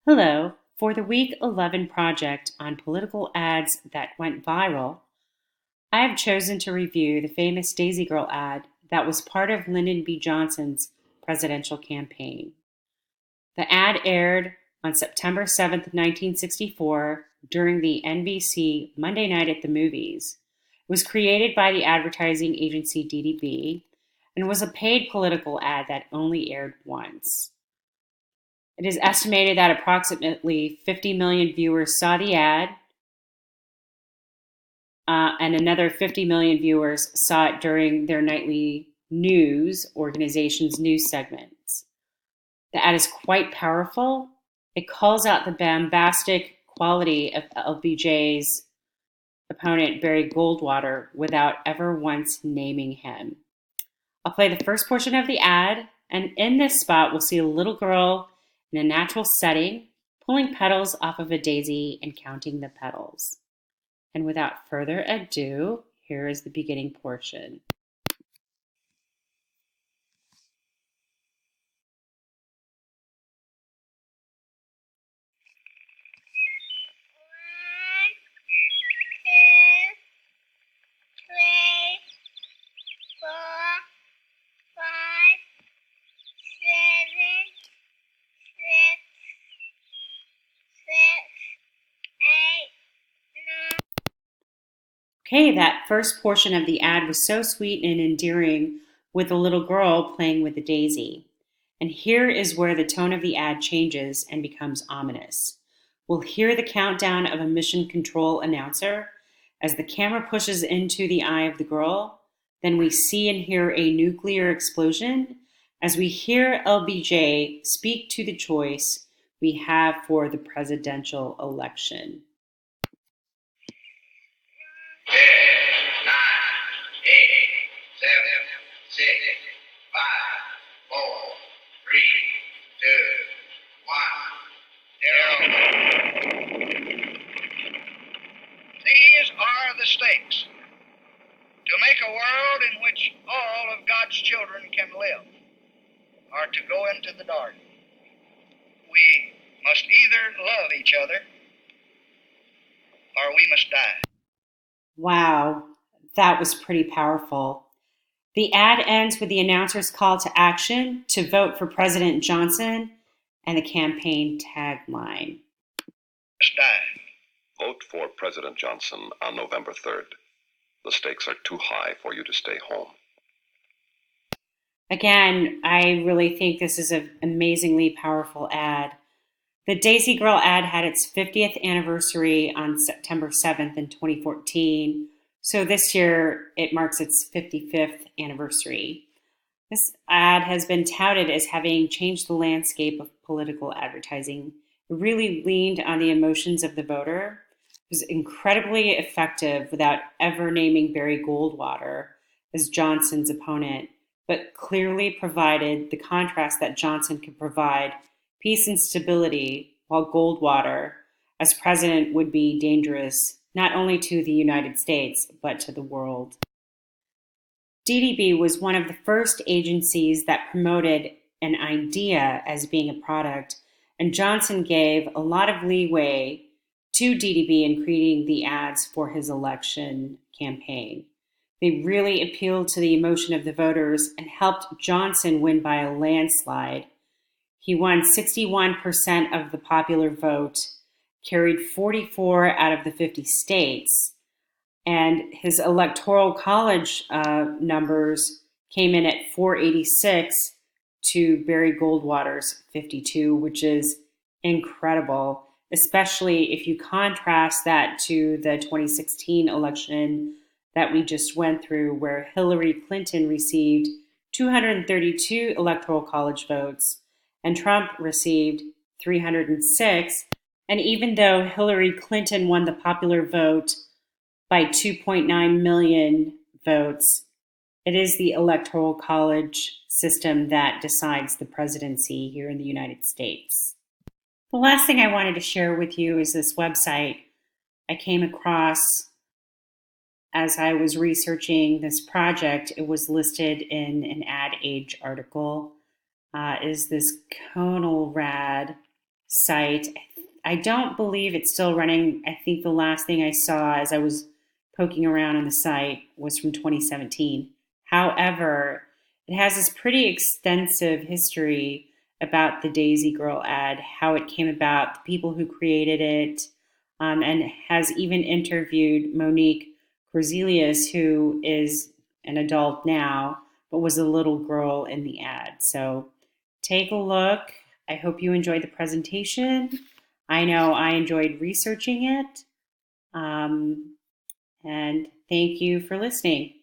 Hello. For the Week 11 project on political ads that went viral, I have chosen to review the famous DaisyGirl ad that was part of Lyndon B. Johnson's presidential campaign. The ad aired on September 7th, 1964, during the NBC Monday Night at the Movies. It was created by the advertising agency DDB and was a paid political ad that only aired once. It is estimated that approximately 50 million viewers saw the ad, and another 50 million viewers saw it during their nightly news organization's news segments. The ad is quite powerful. It calls out the bombastic quality of LBJ's opponent, Barry Goldwater, without ever once naming him. I'll play the first portion of the ad, and in this spot, we'll see a little girl in a natural setting, pulling petals off of a daisy and counting the petals. And without further ado, here is the beginning portion. Okay, that first portion of the ad was so sweet and endearing with a little girl playing with a daisy. And here is where the tone of the ad changes and becomes ominous. We'll hear the countdown of a mission control announcer as the camera pushes into the eye of the girl. Then we see and hear a nuclear explosion as we hear LBJ speak to the choice we have for the presidential election. 10, 9, 8, 7, 6, 5, 4, 3, 2, 1, 0. These are the stakes. To make a world in which all of God's children can live, or to go into the dark. We must either love each other, or we must die. Wow, that was pretty powerful. The ad ends with the announcer's call to action to vote for President Johnson and the campaign tagline. Must die. Vote for President Johnson on November 3rd. The stakes are too high for you to stay home. Again, I really think this is an amazingly powerful ad. The DaisyGirl ad had its 50th anniversary on September 7th in 2014. So this year, it marks its 55th anniversary. This ad has been touted as having changed the landscape of political advertising. It really leaned on the emotions of the voter. It was incredibly effective without ever naming Barry Goldwater as Johnson's opponent, but clearly provided the contrast that Johnson could provide: peace and stability, while Goldwater, as president, would be dangerous not only to the United States, but to the world. DDB was one of the first agencies that promoted an idea as being a product, and Johnson gave a lot of leeway to DDB in creating the ads for his election campaign. They really appealed to the emotion of the voters and helped Johnson win by a landslide. He won 61% of the popular vote, carried 44 out of the 50 states, and his electoral college numbers came in at 486 to Barry Goldwater's 52, which is incredible, especially if you contrast that to the 2016 election that we just went through, where Hillary Clinton received 232 electoral college votes and Trump received 306. And even though Hillary Clinton won the popular vote by 2.9 million votes, it is the electoral college system that decides the presidency here in the United States. The last thing I wanted to share with you is this website I came across as I was researching this project. It was listed in an Ad Age article. Is this Conal Rad site. I don't believe it's still running. I think the last thing I saw as I was poking around on the site was from 2017. However, it has this pretty extensive history about the Daisy Girl ad, how it came about, the people who created it, and has even interviewed Monique Corzelius, who is an adult now, but was a little girl in the ad. So take a look. I hope you enjoyed the presentation. I know I enjoyed researching it. And thank you for listening.